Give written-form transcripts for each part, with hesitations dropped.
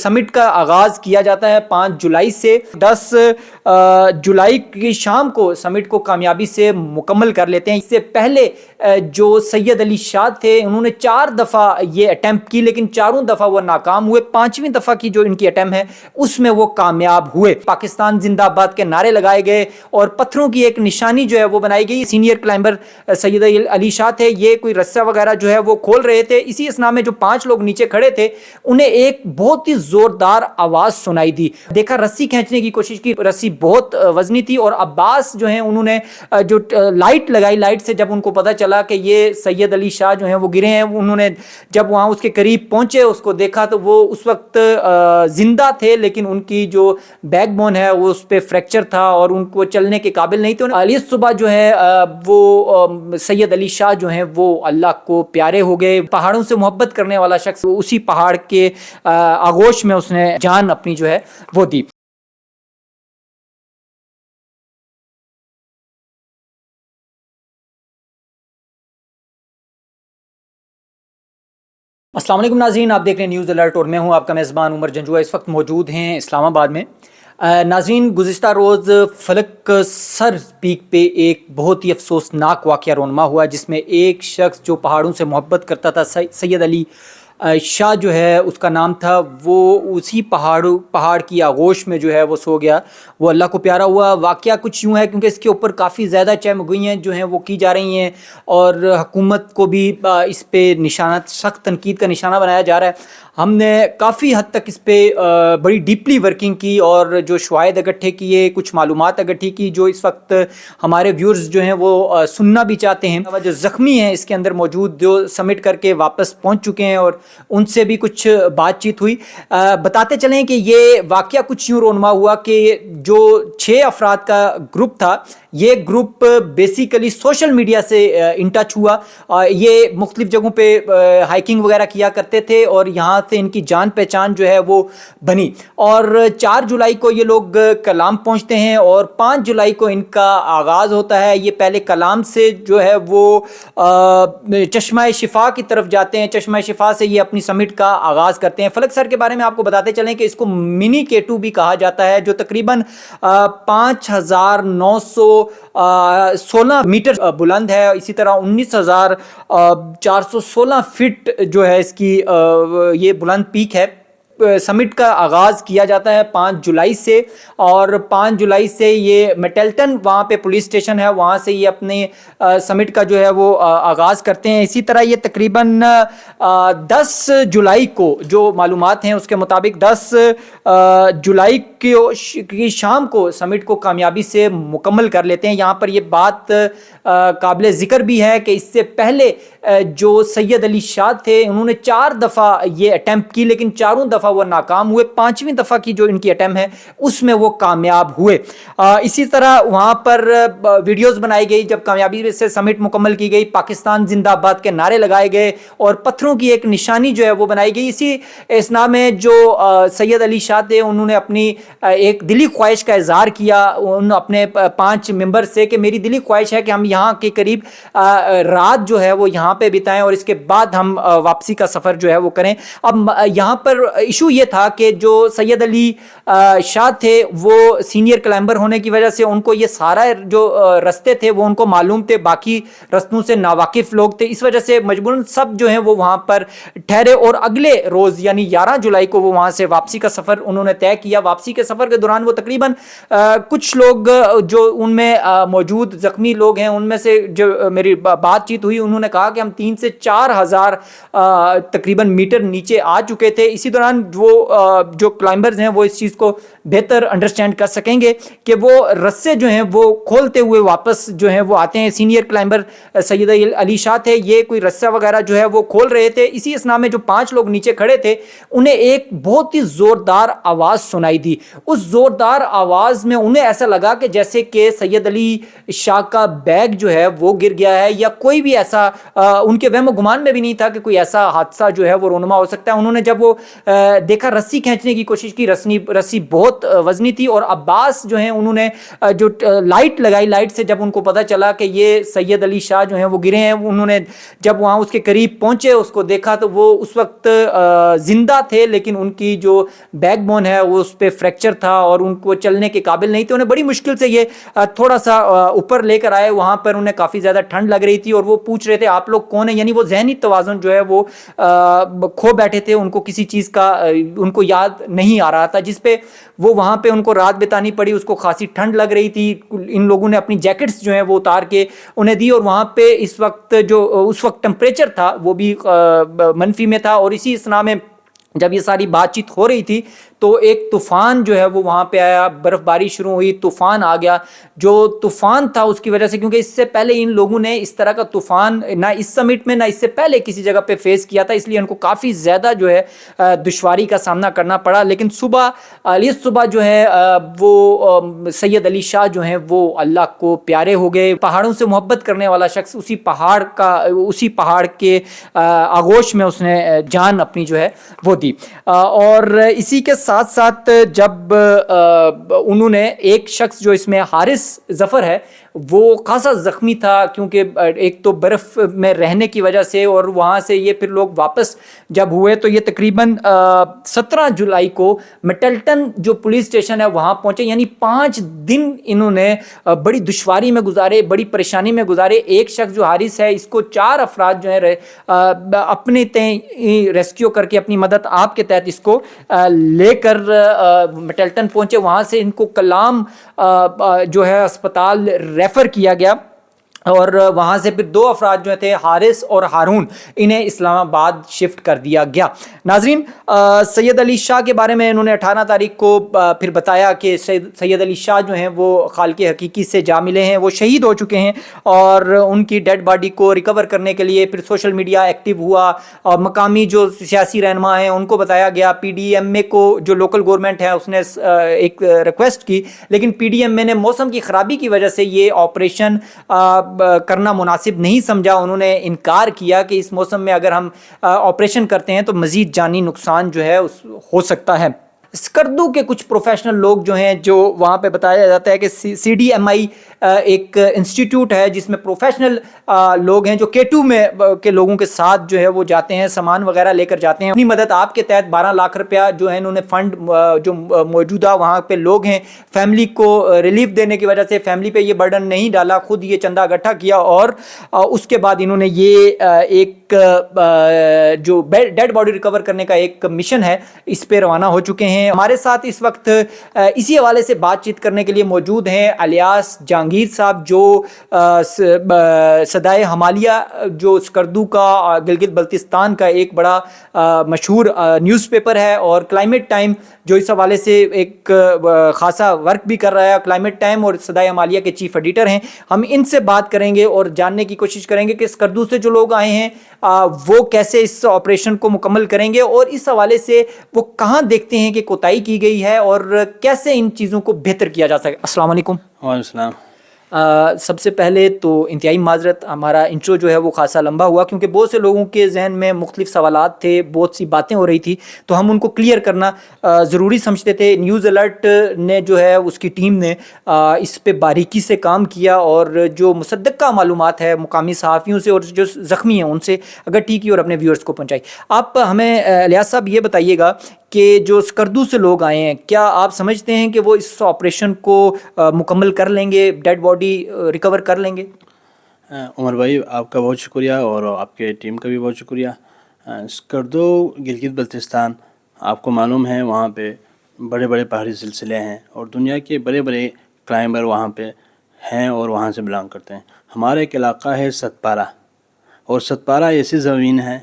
سمٹ کا آغاز کیا جاتا ہے 5 جولائی سے. 10 جولائی کی شام کو سمٹ کو کامیابی سے مکمل کر لیتے ہیں. اس سے پہلے جو سید علی شاہ تھے انہوں نے 4 دفعہ یہ اٹیمپٹ کی لیکن چاروں دفعہ وہ ناکام ہوئے. 5ویں دفعہ کی جو ان کی اٹیمپٹ ہے اس میں وہ کامیاب ہوئے. پاکستان زندہ آباد کے نعرے لگائے گئے اور پتھروں کی ایک نشانی جو ہے وہ بنائی گئی. سینئر کلائمبر سید علی شاہ تھے, یہ کوئی رسہ وغیرہ جو ہے وہ کھول رہے تھے. اسی اسنا میں جو 5 لوگ نیچے کھڑے تھے انہیں ایک بہت ہی زوردار آواز سنائی دی. دیکھا رسی کھینچنے کی کوشش کی, رسی بہت وزنی تھی اور عباس جو ہیں انہوں نے جو لائٹ لگائی, لائٹ سے جب ان کو پتا چلا کہ یہ سید علی شاہ جو ہیں وہ گرے ہیں, انہوں نے جب وہاں اس کے قریب پہنچے اس کو دیکھا تو وہ اس وقت زندہ تھے لیکن ان کی جو بیک بون ہے وہ اس پہ فریکچر تھا اور ان کو چلنے کے قابل نہیں تھے. علی صبح جو ہے وہ سید علی شاہ جو ہیں وہ اللہ کو پیارے ہو گئے. پہاڑوں سے محبت کرنے والا شخص اسی پہاڑ کے آغوش میں اس نے جان اپنی جو ہے وہ دی. السلام علیکم ناظرین, آپ دیکھ رہے ہیں نیوز الرٹ اور میں ہوں آپ کا میزبان عمر جنجوعہ. اس وقت موجود ہیں اسلام آباد میں. ناظرین, گزشتہ روز فلک سر پیک پہ ایک بہت ہی افسوسناک واقعہ رونما ہوا جس میں ایک شخص جو پہاڑوں سے محبت کرتا تھا, سید علی شاہ جو ہے اس کا نام تھا, وہ اسی پہاڑ کی آغوش میں جو ہے وہ سو گیا. وہ اللہ کو پیارا ہوا. واقعہ کچھ یوں ہے کیونکہ اس کے اوپر کافی زیادہ چہمگوئیاں جو ہیں وہ کی جا رہی ہیں اور حکومت کو بھی اس پہ نشانہ, سخت تنقید کا نشانہ بنایا جا رہا ہے. ہم نے کافی حد تک اس پہ بڑی ڈیپلی ورکنگ کی اور جو شواہد اکٹھے کیے, کچھ معلومات اکٹھی کی جو اس وقت ہمارے ویورز جو ہیں وہ سننا بھی چاہتے ہیں. جو زخمی ہیں اس کے اندر موجود جو سمٹ کر کے واپس پہنچ چکے ہیں اور ان سے بھی کچھ بات چیت ہوئی. بتاتے چلیں کہ یہ واقعہ کچھ یوں رونما ہوا کہ جو 6 افراد کا گروپ تھا, یہ گروپ بیسیکلی سوشل میڈیا سے ان ٹچ ہوا. یہ مختلف جگہوں پہ ہائیکنگ وغیرہ کیا کرتے تھے اور یہاں سے ان کی جان پہچان جو ہے وہ بنی. اور 4 جولائی کو یہ لوگ کلام پہنچتے ہیں اور 5 جولائی کو ان کا آغاز ہوتا ہے. یہ پہلے کلام سے جو ہے وہ چشمہ شفا کی طرف جاتے ہیں. چشمہ شفا سے یہ اپنی سمٹ کا آغاز کرتے ہیں. فلک سر کے بارے میں آپ کو بتاتے چلیں کہ اس کو منی K2 بھی کہا جاتا ہے, جو تقریباً 5916 میٹر بلند ہے. اسی طرح 19416 فٹ جو ہے اس کی یہ بلند پیک ہے. سمٹ کا آغاز کیا جاتا ہے 5 جولائی سے اور 5 جولائی سے یہ میٹلٹن وہاں پہ پولیس اسٹیشن ہے, وہاں سے یہ اپنے سمٹ کا جو ہے وہ آغاز کرتے ہیں. اسی طرح یہ تقریباً 10 جولائی کو جو معلومات ہیں اس کے مطابق 10 جولائی کی شام کو سمٹ کو کامیابی سے مکمل کر لیتے ہیں. یہاں پر یہ بات قابل ذکر بھی ہے کہ اس سے پہلے جو سید علی شاہ تھے انہوں نے 4 دفعہ یہ اٹیمپٹ کی لیکن چاروں دفعہ وہ ناکام ہوئے. 5ویں دفعہ کی جو ان کی اٹیمپٹ ہے اس میں وہ کامیاب ہوئے. اسی طرح وہاں پر ویڈیوز بنائی گئی جب کامیابی سے سمٹ مکمل کی گئی. پاکستان زندہ آباد کے نعرے لگائے گئے اور پتھروں کی ایک نشانی جو ہے وہ بنائی گئی. اسی اسنا میں جو سید علی شاہ تھے انہوں نے اپنی ایک دلی خواہش کا اظہار کیا ان اپنے 5 ممبر سے کہ میری دلی خواہش ہے کہ ہم یہاں کے قریب رات جو ہے وہ یہاں پہ بتائیں اور اس کے بعد ہم واپسی کا سفر جو ہے وہ کریں. اب یہاں پر ایشو یہ تھا کہ جو سید علی شاہ تھے وہ سینئر کلائمبر ہونے کی وجہ سے ان کو یہ سارا جو رستے تھے وہ ان کو معلوم تھے, باقی رستوں سے ناواقف لوگ تھے. اس وجہ سے مجبوراً سب جو ہیں وہ وہاں پر ٹھہرے اور اگلے روز یعنی 11 جولائی کو وہ وہاں سے واپسی کا سفر انہوں نے طے کیا. واپسی کے سفر کے دوران وہ تقریباً کچھ لوگ جو ان میں موجود زخمی لوگ ہیں ان میں سے جو میری بات چیت ہوئی انہوں نے کہا کہ ہم 3 سے 4 ہزار تقریباً میٹر نیچے آ چکے تھے. اسی دوران وہ جو کلائمبرز ہیں وہ اس چیز کو بہتر انڈرسٹینڈ کر سکیں گے کہ وہ رسے جو ہیں وہ کھولتے ہوئے واپس جو ہیں وہ آتے ہیں. سینئر کلائمبر سید علی شاہ تھے, یہ کوئی رسہ وغیرہ جو ہے وہ کھول رہے تھے. اسی اسنا میں جو 5 لوگ نیچے کھڑے تھے انہیں ایک بہت ہی زوردار آواز سنائی دی. اس زوردار آواز میں انہیں ایسا لگا کہ جیسے کہ سید علی شاہ کا بیگ جو ہے وہ گر گیا ہے یا کوئی بھی ایسا ان کے وہم و گمان میں بھی نہیں تھا کہ کوئی ایسا حادثہ جو ہے وہ رونما ہو سکتا ہے. انہوں نے جب وہ دیکھا رسی کھینچنے کی کوشش کی, رسی بہت وزنی تھی, اور عباس جو ہیں انہوں نے جو لائٹ لگائی, لائٹ سے جب ان کو پتہ چلا کہ یہ سید علی شاہ جو ہیں وہ گرے ہیں, انہوں نے جب وہاں اس کے قریب پہنچے, اس کو دیکھا تو وہ اس وقت زندہ تھے, لیکن ان کی جو بیک بون ہے وہ اس پہ فریکچر تھا اور ان کو چلنے کے قابل نہیں تھے. انہیں بڑی مشکل سے یہ تھوڑا سا اوپر لے کر آئے. وہاں پر انہیں کافی زیادہ ٹھنڈ لگ رہی تھی اور وہ پوچھ رہے تھے آپ لوگ کون ہیں, یعنی وہ ذہنی توازن جو ہے وہ کھو بیٹھے تھے, ان کو کسی چیز کا ان کو یاد نہیں آ رہا تھا, جس پہ وہ وہاں پہ ان کو رات بتانی پڑی. اس کو خاصی ٹھنڈ لگ رہی تھی, ان لوگوں نے اپنی جیکٹس جو ہیں وہ اتار کے انہیں دی, اور وہاں پہ اس وقت ٹمپریچر تھا وہ بھی منفی میں تھا. اور اسی اسنا میں جب یہ ساری بات چیت ہو رہی تھی تو ایک طوفان جو ہے وہ وہاں پہ آیا, برف باری شروع ہوئی, طوفان آ گیا. جو طوفان تھا اس کی وجہ سے, کیونکہ اس سے پہلے ان لوگوں نے اس طرح کا طوفان نہ اس سمٹ میں نہ اس سے پہلے کسی جگہ پہ فیس کیا تھا, اس لیے ان کو کافی زیادہ جو ہے دشواری کا سامنا کرنا پڑا. لیکن صبح جو ہے وہ سید علی شاہ جو ہیں وہ اللہ کو پیارے ہو گئے. پہاڑوں سے محبت کرنے والا شخص اسی پہاڑ کے آغوش میں اس نے جان اپنی جو ہے وہ دی. اور اسی کے ساتھ ساتھ جب انہوں نے ایک شخص جو اس میں حارث ظفر ہے وہ خاصا زخمی تھا, کیونکہ ایک تو برف میں رہنے کی وجہ سے, اور وہاں سے یہ پھر لوگ واپس جب ہوئے تو یہ تقریباً 17 جولائی کو مٹلٹن جو پولیس اسٹیشن ہے وہاں پہنچے. یعنی 5 دن انہوں نے بڑی دشواری میں گزارے, بڑی پریشانی میں گزارے. ایک شخص جو حارث ہے اس کو 4 افراد جو ہے اپنے ریسکیو کر کے اپنی مدد آپ کے تحت اس کو لے کر مٹلٹن پہنچے. وہاں سے ان کو کلام جو ہے اسپتال ریفر کیا گیا, اور وہاں سے پھر 2 افراد جو تھے حارث اور ہارون, انہیں اسلام آباد شفٹ کر دیا گیا. ناظرین, سید علی شاہ کے بارے میں انہوں نے 18 تاریخ کو پھر بتایا کہ سید علی شاہ جو ہیں وہ خالق حقیقی سے جا ملے ہیں, وہ شہید ہو چکے ہیں, اور ان کی ڈیڈ باڈی کو ریکور کرنے کے لیے پھر سوشل میڈیا ایکٹیو ہوا, اور مقامی جو سیاسی رہنما ہیں ان کو بتایا گیا. پی ڈی ایم اے کو جو لوکل گورنمنٹ ہے اس نے ایک ریکویسٹ کی, لیکن پی ڈی ایم اے نے موسم کی خرابی کی وجہ سے یہ آپریشن کرنا مناسب نہیں سمجھا. انہوں نے انکار کیا کہ اس موسم میں اگر ہم آپریشن کرتے ہیں تو مزید جانی نقصان جو ہے ہو سکتا ہے. اسکردو کے کچھ پروفیشنل لوگ جو ہیں, جو وہاں پہ بتایا جاتا ہے کہ سی ڈی ایم آئی ایک انسٹیٹیوٹ ہے جس میں پروفیشنل لوگ ہیں جو K2 میں کے لوگوں کے ساتھ جو ہے وہ جاتے ہیں, سامان وغیرہ لے کر جاتے ہیں. اپنی مدد آپ کے تحت 12 لاکھ روپیہ جو ہے انہوں نے فنڈ جو موجودہ وہاں پہ لوگ ہیں فیملی کو ریلیف دینے کی وجہ سے فیملی پہ یہ برڈن نہیں ڈالا, خود یہ چندہ اکٹھا کیا, اور اس کے بعد انہوں نے یہ ایک جو ڈیڈ باڈی ریکور کرنے کا ایک مشن ہے اس پہ روانہ ہو چکے ہیں. ہمارے ساتھ اس وقت اسی حوالے سے بات چیت کرنے کے لیے موجود ہیں الیاس جہانگیر صاحب, جو صدائے ہمالیہ جو اسکردو کا گلگت بلتستان کا ایک بڑا مشہور نیوز پیپر ہے, اور کلائمیٹ ٹائم جو اس حوالے سے ایک خاصا ورک بھی کر رہا ہے. کلائمیٹ ٹائم اور صدائے ہمالیہ کے چیف ایڈیٹر ہیں. ہم ان سے بات کریں گے اور جاننے کی کوشش کریں گے کہ اسکردو سے جو لوگ آئے ہیں وہ کیسے اس آپریشن کو مکمل کریں گے, اور اس حوالے سے وہ کہاں دیکھتے ہیں کہ کوتاہی کی گئی ہے اور کیسے ان چیزوں کو بہتر کیا جا سکے. السلام علیکم. وعلیکم السلام. سب سے پہلے تو انتہائی معذرت, ہمارا انٹرو جو ہے وہ خاصا لمبا ہوا کیونکہ بہت سے لوگوں کے ذہن میں مختلف سوالات تھے, بہت سی باتیں ہو رہی تھی, تو ہم ان کو کلیئر کرنا ضروری سمجھتے تھے. نیوز الرٹ نے جو ہے اس کی ٹیم نے اس پہ باریکی سے کام کیا, اور جو مصدقہ معلومات ہے مقامی صحافیوں سے اور جو زخمی ہیں ان سے اگر ٹھیک کی اور اپنے ویورز کو پہنچائی. آپ ہمیں الیاس صاحب یہ بتائیے گا کہ جو اسکردو سے لوگ آئے ہیں, کیا آپ سمجھتے ہیں کہ وہ اس آپریشن کو مکمل کر لیں گے, ڈیڈ باڈی ریکور کر لیں گے؟ عمر بھائی, آپ کا بہت شکریہ اور آپ کے ٹیم کا بھی بہت شکریہ. اسکردو گلگت بلتستان آپ کو معلوم ہے وہاں پہ بڑے بڑے پہاڑی سلسلے ہیں, اور دنیا کے بڑے بڑے کلائمبر وہاں پہ ہیں اور وہاں سے بلانگ کرتے ہیں. ہمارا ایک علاقہ ہے ستپارہ, اور ستپارہ ایسی زمین ہے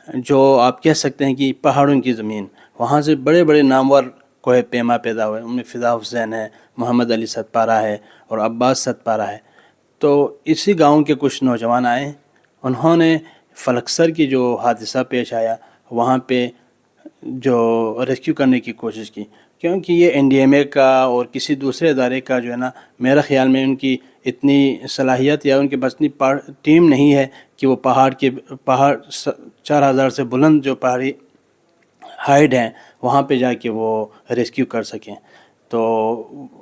جو آپ کہہ سکتے ہیں کہ پہاڑوں کی زمین. وہاں سے بڑے بڑے نامور کوہ پیما پیدا ہوئے, ان میں فدا حسین ہے, محمد علی ستپارہ ہے, اور عباس ستپارہ ہے. تو اسی گاؤں کے کچھ نوجوان آئے, انہوں نے فلکسر کی جو حادثہ پیش آیا وہاں پہ جو ریسکیو کرنے کی کوشش کی، کیونکہ یہ NDMA کا اور کسی دوسرے ادارے کا جو ہے نا، میرا خیال میں ان کی اتنی صلاحیت یا ان کے پاس اتنی ٹیم نہیں ہے کہ وہ پہاڑ 4000 سے بلند جو پہاڑی ہائٹ ہیں وہاں پہ جا کے وہ ریسکیو کر سکیں۔ تو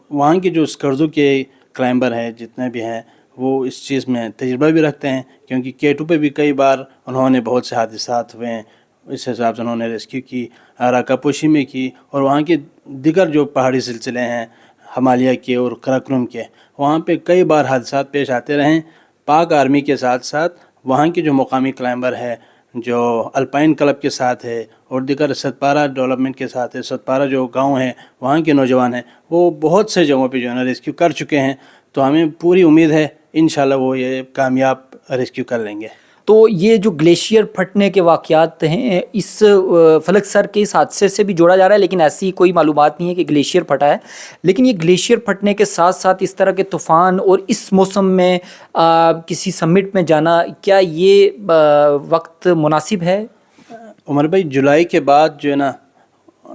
وہاں کے جو اسکردو کے کلائمبر ہیں جتنے بھی ہیں وہ اس چیز میں تجربہ بھی رکھتے ہیں، کیونکہ K2 پہ بھی کئی بار انہوں نے بہت سے حادثات ہوئے ہیں، اس حساب سے انہوں نے ریسکیو کی، راکاپوشی میں کی، اور وہاں کے دیگر جو پہاڑی سلسلے ہیں ہمالیہ کے اور قراقرم کے، وہاں پہ کئی بار حادثات پیش آتے رہے ہیں۔ پاک آرمی کے ساتھ ساتھ وہاں کے جو مقامی کلائمبر ہے، جو الپائن کلب کے ساتھ ہے اور دیگر ستپارہ ڈیولپمنٹ کے ساتھ ہے، ستپارہ جو گاؤں ہیں وہاں کے نوجوان ہیں، وہ بہت سے جگہوں پہ جو ہے نا ریسکیو کر چکے ہیں۔ تو ہمیں پوری امید ہے انشاءاللہ وہ یہ کامیاب ریسکیو کر لیں گے۔ تو یہ جو گلیشیئر پھٹنے کے واقعات ہیں اس فلک سر کے اس حادثے سے بھی جوڑا جا رہا ہے، لیکن ایسی کوئی معلومات نہیں ہے کہ گلیشیئر پھٹا ہے، لیکن یہ گلیشیئر پھٹنے کے ساتھ ساتھ اس طرح کے طوفان اور اس موسم میں کسی سمٹ میں جانا، کیا یہ وقت مناسب ہے؟ عمر بھائی، جولائی کے بعد جو ہے نا،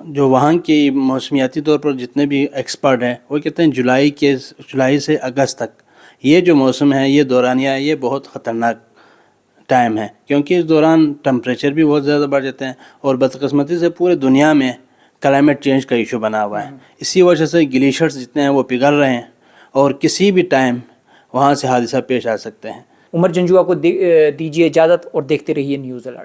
جو وہاں کی موسمیاتی طور پر جتنے بھی ایکسپرٹ ہیں وہ کہتے ہیں جولائی سے اگست تک یہ جو موسم ہے، یہ دورانیہ ہے، یہ بہت خطرناک ٹائم ہے، کیونکہ اس دوران ٹمپریچر بھی بہت زیادہ بڑھ جاتے ہیں، اور بدقسمتی سے پورے دنیا میں کلائمیٹ چینج کا ایشو بنا ہوا ہے۔ اسی وجہ سے گلیشیئرز جتنے ہیں وہ پگھل رہے ہیں، اور کسی بھی ٹائم وہاں سے حادثہ پیش آ سکتے ہیں۔ عمر جنجوعہ کو دیجیے اجازت اور دیکھتے رہیے نیوز الرٹ۔